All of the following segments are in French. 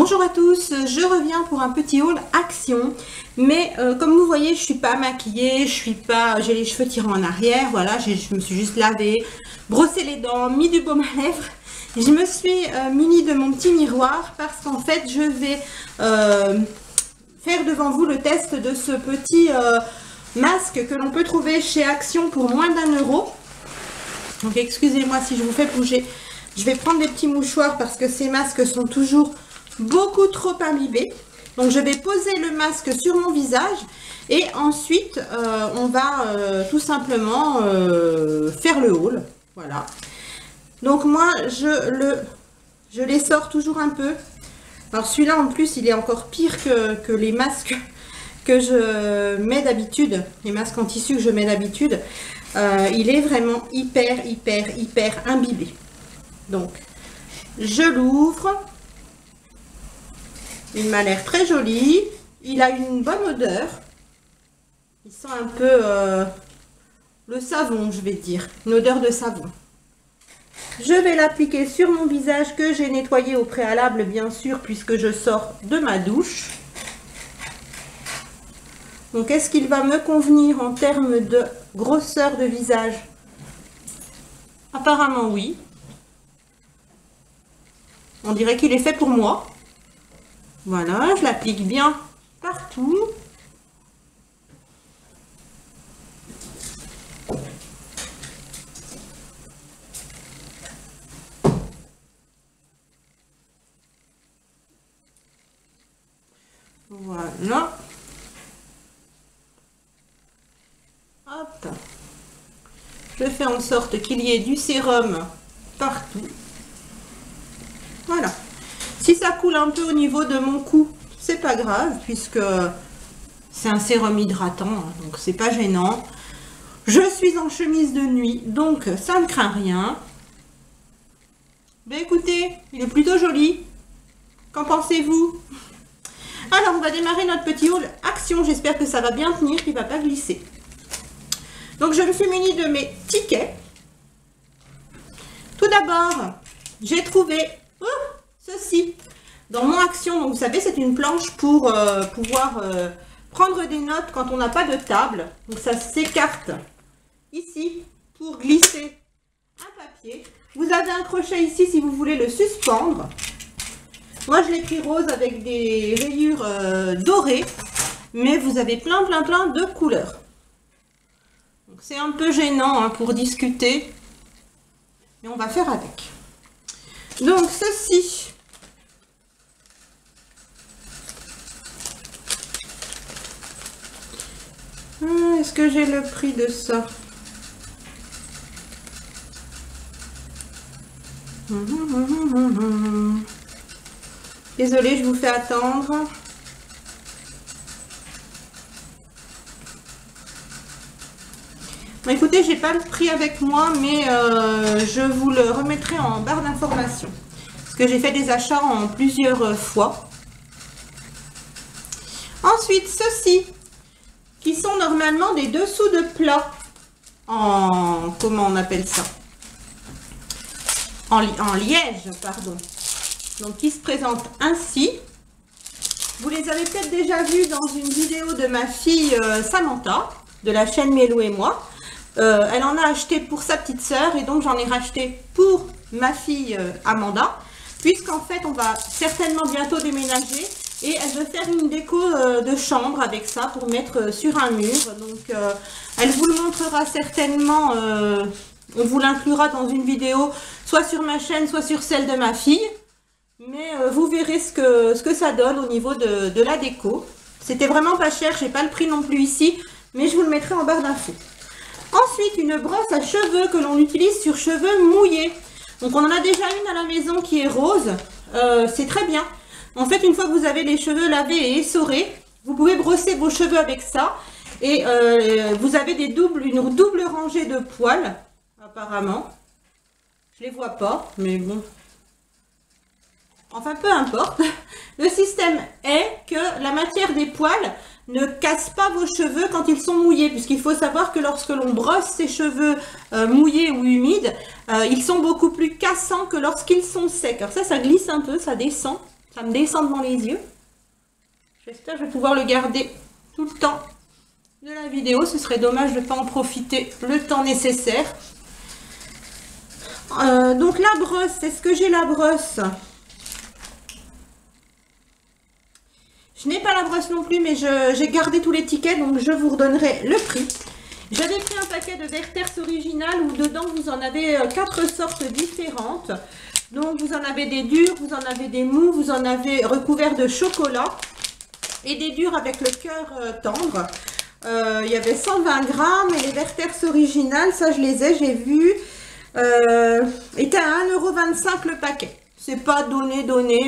Bonjour à tous, je reviens pour un petit haul action, mais comme vous voyez, je suis pas maquillée, j'ai les cheveux tirés en arrière, voilà, je me suis juste lavée, brossé les dents, mis du baume à lèvres. Je me suis munie de mon petit miroir parce qu'en fait, je vais faire devant vous le test de ce petit masque que l'on peut trouver chez Action pour moins d'1 €. Donc excusez-moi si je vous fais bouger. Je vais prendre des petits mouchoirs parce que ces masques sont toujours beaucoup trop imbibés. Donc je vais poser le masque sur mon visage et ensuite on va tout simplement faire le haul. Voilà. Donc moi je les sors toujours un peu. Alors celui-là en plus il est encore pire que les masques que je mets d'habitude, les masques en tissu que je mets d'habitude. Il est vraiment hyper imbibé. Donc je l'ouvre. Il m'a l'air très joli. Il a une bonne odeur. Il sent un peu le savon, je vais dire. Une odeur de savon. Je vais l'appliquer sur mon visage que j'ai nettoyé au préalable, bien sûr, puisque je sors de ma douche. Donc, est-ce qu'il va me convenir en termes de grosseur de visage? Apparemment, oui. On dirait qu'il est fait pour moi. Voilà, je l'applique bien partout. Voilà. Hop. Je fais en sorte qu'il y ait du sérum partout. Voilà. Si ça coule un peu au niveau de mon cou, c'est pas grave puisque c'est un sérum hydratant, donc c'est pas gênant. Je suis en chemise de nuit, donc ça ne craint rien. Ben écoutez, il est plutôt joli. Qu'en pensez-vous? Alors, on va démarrer notre petit haul action. J'espère que ça va bien tenir, qu'il ne va pas glisser. Donc, je me suis munie de mes tickets. Tout d'abord, j'ai trouvé ceci dans mon action. Donc, vous savez, c'est une planche pour pouvoir prendre des notes quand on n'a pas de table. Donc, ça s'écarte ici pour glisser un papier. Vous avez un crochet ici si vous voulez le suspendre. Moi, je l'ai pris rose avec des rayures dorées, mais vous avez plein de couleurs. Donc, c'est un peu gênant pour discuter, mais on va faire avec. Donc, ceci. Est-ce que j'ai le prix de ça? Désolée, je vous fais attendre. Bon, écoutez, j'ai pas le prix avec moi, mais je vous le remettrai en barre d'information. Parce que j'ai fait des achats en plusieurs fois. Ensuite, ceux-ci, qui sont normalement des dessous de plat. Comment on appelle ça? En liège, pardon. Donc, qui se présente ainsi. Vous les avez peut-être déjà vus dans une vidéo de ma fille Samantha, de la chaîne Mélo et moi. Elle en a acheté pour sa petite sœur et donc j'en ai racheté pour ma fille Amanda. Puisqu'en fait, on va certainement bientôt déménager et elle veut faire une déco de chambre avec ça pour mettre sur un mur. Donc, elle vous le montrera certainement, on vous l'inclura dans une vidéo, soit sur ma chaîne, soit sur celle de ma fille. Mais vous verrez ce que ça donne au niveau de la déco. C'était vraiment pas cher, j'ai pas le prix non plus ici, mais je vous le mettrai en barre d'infos. Ensuite, une brosse à cheveux que l'on utilise sur cheveux mouillés. Donc on en a déjà une à la maison qui est rose, c'est très bien. En fait, une fois que vous avez les cheveux lavés et essorés, vous pouvez brosser vos cheveux avec ça. Et vous avez une double rangée de poils, apparemment. Je les vois pas, mais bon... Enfin, peu importe. Le système est que la matière des poils ne casse pas vos cheveux quand ils sont mouillés. Puisqu'il faut savoir que lorsque l'on brosse ses cheveux mouillés ou humides, ils sont beaucoup plus cassants que lorsqu'ils sont secs. Alors ça glisse un peu, ça descend. Ça me descend devant les yeux. J'espère que je vais pouvoir le garder tout le temps de la vidéo. Ce serait dommage de ne pas en profiter le temps nécessaire. Donc la brosse, est-ce que j'ai la brosse? Je n'ai pas la brosse non plus, mais j'ai gardé tous les tickets, donc je vous redonnerai le prix. J'avais pris un paquet de Werther's Original où dedans vous en avez 4 sortes différentes. Donc vous en avez des durs, vous en avez des mous, vous en avez recouverts de chocolat et des durs avec le cœur tendre. Il y avait 120 grammes et les Werther's Original, ça je les ai, j'ai vu, était à 1,25 € le paquet. C'est pas donné,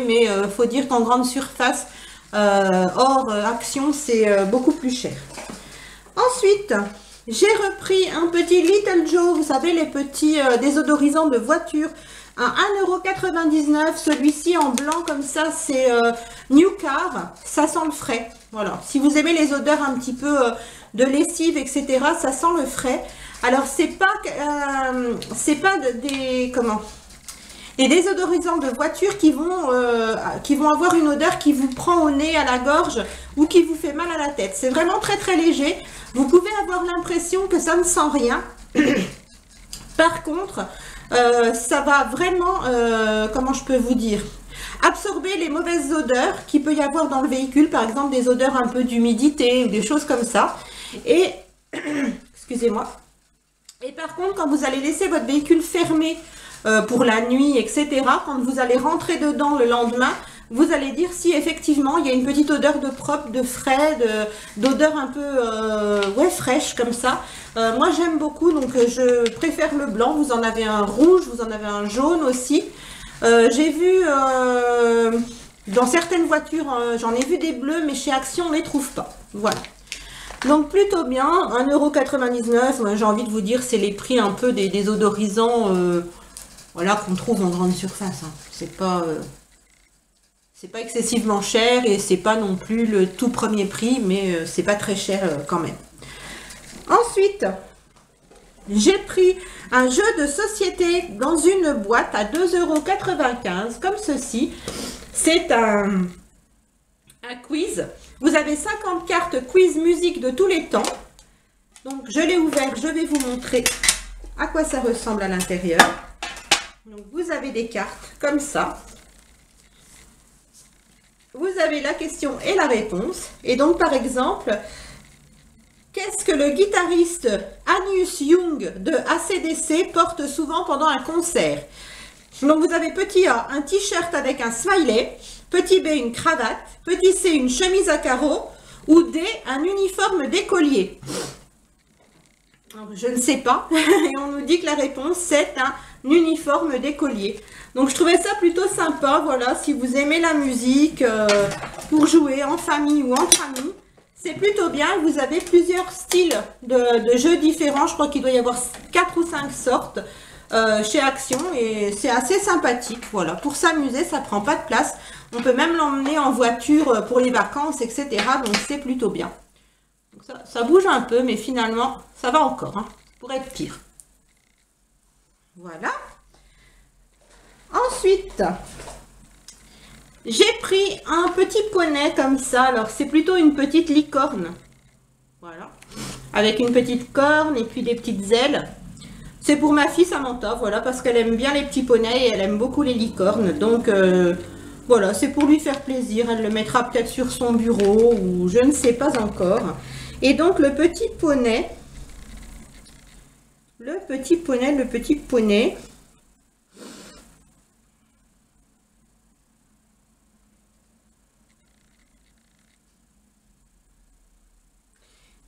mais faut dire qu'en grande surface, hors action, c'est beaucoup plus cher. Ensuite, j'ai repris un petit Little Joe, vous savez, les petits désodorisants de voiture, à 1,99 €. Celui-ci en blanc comme ça, c'est New Car, ça sent le frais. Voilà, si vous aimez les odeurs un petit peu de lessive, etc., ça sent le frais. Alors, c'est pas des désodorisants de voiture qui vont avoir une odeur qui vous prend au nez, à la gorge ou qui vous fait mal à la tête. C'est vraiment très très léger. Vous pouvez avoir l'impression que ça ne sent rien. Par contre, ça va vraiment, comment je peux vous dire, absorber les mauvaises odeurs qu'il peut y avoir dans le véhicule, par exemple des odeurs un peu d'humidité ou des choses comme ça. Et, excusez-moi. Et par contre, quand vous allez laisser votre véhicule fermé pour la nuit, etc., quand vous allez rentrer dedans le lendemain, vous allez dire si effectivement il y a une petite odeur de propre, de frais, d'odeur un peu ouais, fraîche comme ça. Moi j'aime beaucoup, donc je préfère le blanc. Vous en avez un rouge, vous en avez un jaune aussi. J'ai vu dans certaines voitures, j'en ai vu des bleus, mais chez Action on ne les trouve pas. Voilà. Donc plutôt bien, 1,99 €, j'ai envie de vous dire, c'est les prix un peu des désodorisants voilà, qu'on trouve en grande surface. Hein. C'est pas excessivement cher et c'est pas non plus le tout premier prix, mais c'est pas très cher quand même. Ensuite, j'ai pris un jeu de société dans une boîte à 2,95 € comme ceci. C'est un quiz. Vous avez 50 cartes quiz musique de tous les temps. Donc je l'ai ouvert, je vais vous montrer à quoi ça ressemble à l'intérieur. Donc vous avez des cartes comme ça. Vous avez la question et la réponse. Et donc par exemple, qu'est-ce que le guitariste Angus Young de AC/DC porte souvent pendant un concert? Donc vous avez petit A, un t-shirt avec un smiley, petit B, une cravate, petit C, une chemise à carreaux, ou D, un uniforme d'écolier. Je ne sais pas, et on nous dit que la réponse c'est un uniforme d'écolier. Donc je trouvais ça plutôt sympa, voilà, si vous aimez la musique, pour jouer en famille ou entre amis, c'est plutôt bien. Vous avez plusieurs styles de jeux différents, je crois qu'il doit y avoir 4 ou 5 sortes chez Action, et c'est assez sympathique, voilà, pour s'amuser, ça prend pas de place, on peut même l'emmener en voiture pour les vacances, etc., donc c'est plutôt bien. Donc ça bouge un peu, mais finalement, ça va encore, hein, ça pourrait être pire. Voilà. Ensuite, j'ai pris un petit poney comme ça. Alors, c'est plutôt une petite licorne. Voilà. Avec une petite corne et puis des petites ailes. C'est pour ma fille Samantha, voilà, parce qu'elle aime bien les petits poneys et elle aime beaucoup les licornes. Donc, voilà, c'est pour lui faire plaisir. Elle le mettra peut-être sur son bureau ou je ne sais pas encore. Et donc, le petit poney. Le petit poney.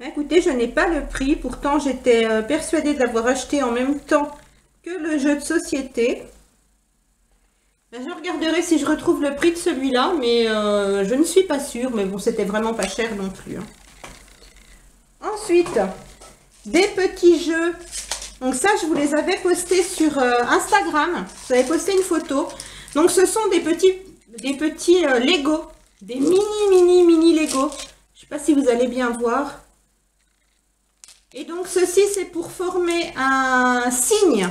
Écoutez, je n'ai pas le prix, pourtant j'étais persuadée de l'avoir acheté en même temps que le jeu de société. Ben, je regarderai si je retrouve le prix de celui-là, mais je ne suis pas sûre, mais bon, c'était vraiment pas cher non plus. Hein. Ensuite, des petits jeux. Donc ça, je vous les avais postés sur Instagram. J'avais posté une photo. Donc ce sont des petits Lego, des mini Lego. Je ne sais pas si vous allez bien voir. Et donc, ceci, c'est pour former un cygne.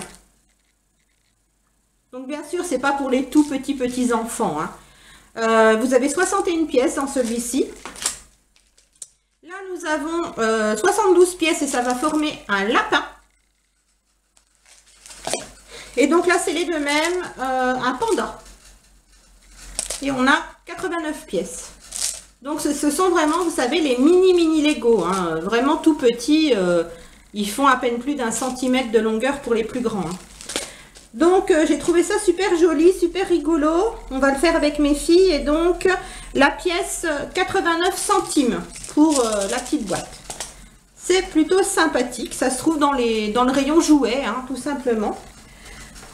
Donc, bien sûr, c'est pas pour les tout petits enfants. Hein. Vous avez 61 pièces dans celui-ci. Là, nous avons 72 pièces et ça va former un lapin. Et donc là, c'est les deux mêmes, un panda. Et on a 89 pièces. Donc ce sont vraiment, vous savez, les mini Lego, hein, vraiment tout petits. Ils font à peine plus d'1 centimètre de longueur pour les plus grands. Hein. Donc j'ai trouvé ça super joli, super rigolo. On va le faire avec mes filles. Et donc la pièce 89 centimes pour la petite boîte. C'est plutôt sympathique. Ça se trouve dans le rayon jouets, hein, tout simplement.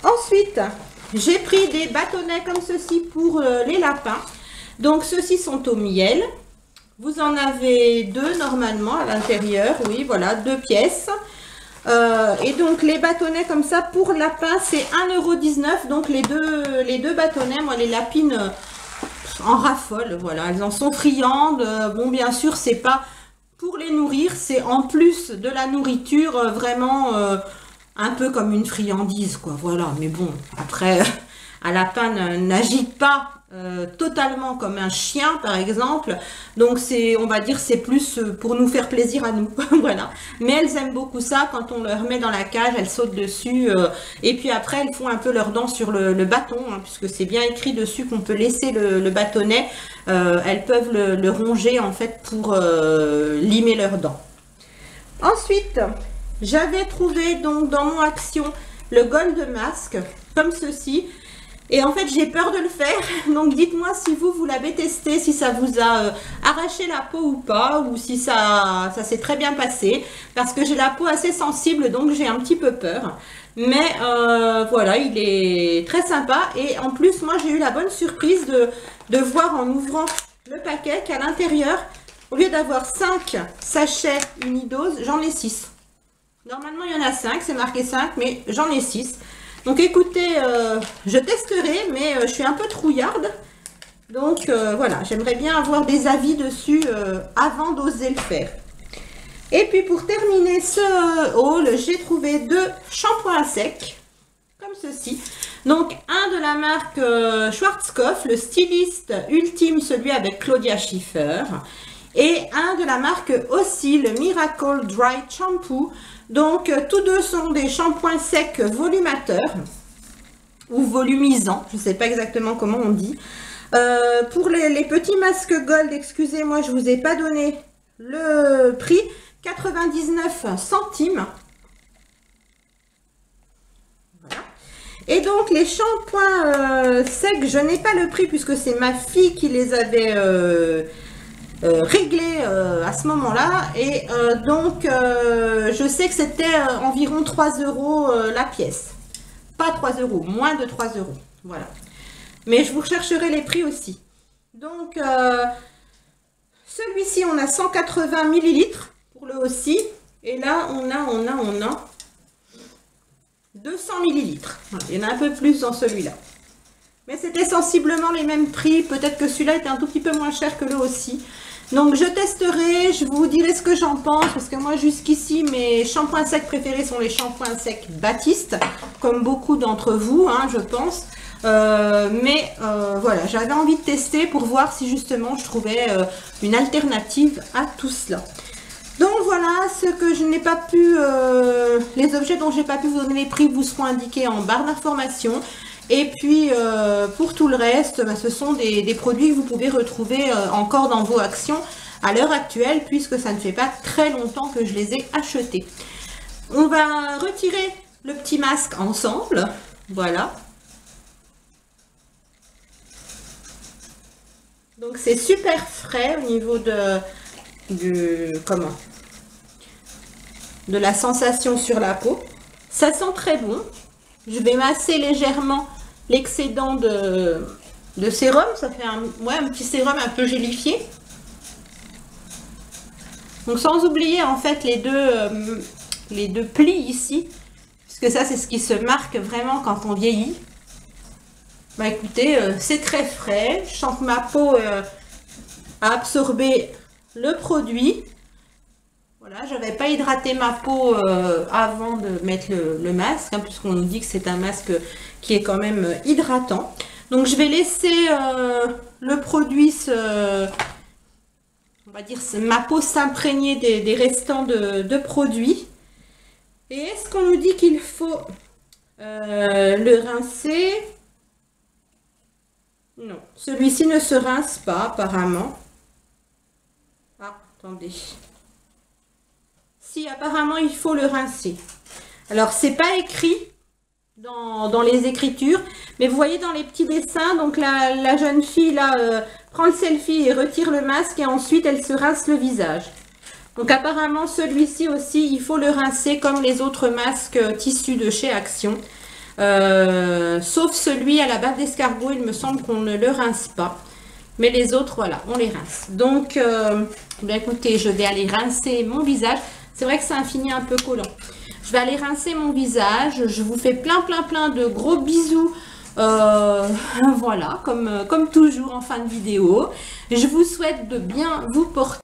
Ensuite, j'ai pris des bâtonnets comme ceci pour les lapins. Donc ceux-ci sont au miel. Vous en avez 2 normalement à l'intérieur. Oui, voilà, 2 pièces. Et donc les bâtonnets comme ça pour lapin, c'est 1,19 €. Donc les deux bâtonnets, moi les lapines en raffolent. Voilà, elles en sont friandes. Bon, bien sûr, c'est pas pour les nourrir, c'est en plus de la nourriture, vraiment un peu comme une friandise, quoi. Voilà, mais bon, après, un lapin n'agite pas totalement comme un chien, par exemple. Donc, on va dire, c'est plus pour nous faire plaisir à nous. Voilà. Mais elles aiment beaucoup ça. Quand on leur met dans la cage, elles sautent dessus. Et puis après, elles font un peu leurs dents sur le bâton, hein, puisque c'est bien écrit dessus qu'on peut laisser le bâtonnet. Elles peuvent le ronger, en fait, pour limer leurs dents. Ensuite, j'avais trouvé donc dans mon action le Gold Mask, comme ceci. Et en fait, j'ai peur de le faire. Donc, dites-moi si vous l'avez testé, si ça vous a arraché la peau ou pas, ou si ça s'est très bien passé. Parce que j'ai la peau assez sensible, donc j'ai un petit peu peur. Mais voilà, il est très sympa. Et en plus, moi, j'ai eu la bonne surprise de voir en ouvrant le paquet qu'à l'intérieur, au lieu d'avoir 5 sachets unidose, j'en ai 6. Normalement, il y en a 5, c'est marqué 5, mais j'en ai 6. Donc écoutez, je testerai, mais je suis un peu trouillarde. Donc voilà, j'aimerais bien avoir des avis dessus avant d'oser le faire. Et puis pour terminer ce haul, j'ai trouvé 2 shampoings à sec, comme ceci. Donc un de la marque Schwarzkopf, le styliste ultime, celui avec Claudia Schiffer. Et un de la marque aussi, le Miracle Dry Shampoo. Donc, tous deux sont des shampoings secs volumateurs ou volumisants. Je ne sais pas exactement comment on dit. Pour les petits masques Gold, excusez-moi, je ne vous ai pas donné le prix. 99 centimes. Voilà. Et donc, les shampoings secs, je n'ai pas le prix puisque c'est ma fille qui les avait réglé à ce moment-là. Et donc, je sais que c'était environ 3 € la pièce. Pas 3 €, moins de 3 €. Voilà. Mais je vous rechercherai les prix aussi. Donc, celui-ci, on a 180 millilitres pour le aussi. Et là, on a 200 millilitres. Voilà, il y en a un peu plus dans celui-là. Mais c'était sensiblement les mêmes prix. Peut-être que celui-là était un tout petit peu moins cher que le aussi. Donc je testerai, je vous dirai ce que j'en pense. Parce que moi jusqu'ici, mes shampoings secs préférés sont les shampoings secs Baptiste. Comme beaucoup d'entre vous, hein, je pense. Voilà, j'avais envie de tester pour voir si justement je trouvais une alternative à tout cela. Donc voilà, ce que je n'ai pas pu, les objets dont j'ai pas pu vous donner les prix vous seront indiqués en barre d'information. Et puis pour tout le reste, ce sont des produits que vous pouvez retrouver encore dans vos actions à l'heure actuelle, puisque ça ne fait pas très longtemps que je les ai achetés. On va retirer le petit masque ensemble, voilà. Donc c'est super frais au niveau de la sensation sur la peau. Ça sent très bon. Je vais masser légèrement l'excédent de sérum. Ça fait un petit sérum un peu gélifié. Donc sans oublier en fait les deux plis ici. Parce que ça c'est ce qui se marque vraiment quand on vieillit. Bah écoutez, c'est très frais. Je sens que ma peau a absorbé le produit. Voilà, je n'avais pas hydraté ma peau avant de mettre le masque, hein, puisqu'on nous dit que c'est un masque qui est quand même hydratant. Donc je vais laisser le produit, on va dire ma peau s'imprégner des restants de produits. Et est-ce qu'on nous dit qu'il faut le rincer? Non, celui-ci ne se rince pas apparemment. Ah, attendez. Si, apparemment il faut le rincer. Alors c'est pas écrit dans les écritures, mais vous voyez dans les petits dessins, donc la jeune fille là prend le selfie et retire le masque et ensuite elle se rince le visage. Donc apparemment celui-ci aussi il faut le rincer comme les autres masques tissus de chez Action. Sauf celui à la bave d'escargot, il me semble qu'on ne le rince pas. Mais les autres, voilà, on les rince. Donc, bien écoutez, je vais aller rincer mon visage. C'est vrai que c'est un fini un peu collant. Je vais aller rincer mon visage. Je vous fais plein de gros bisous. Voilà, comme toujours en fin de vidéo. Je vous souhaite de bien vous porter.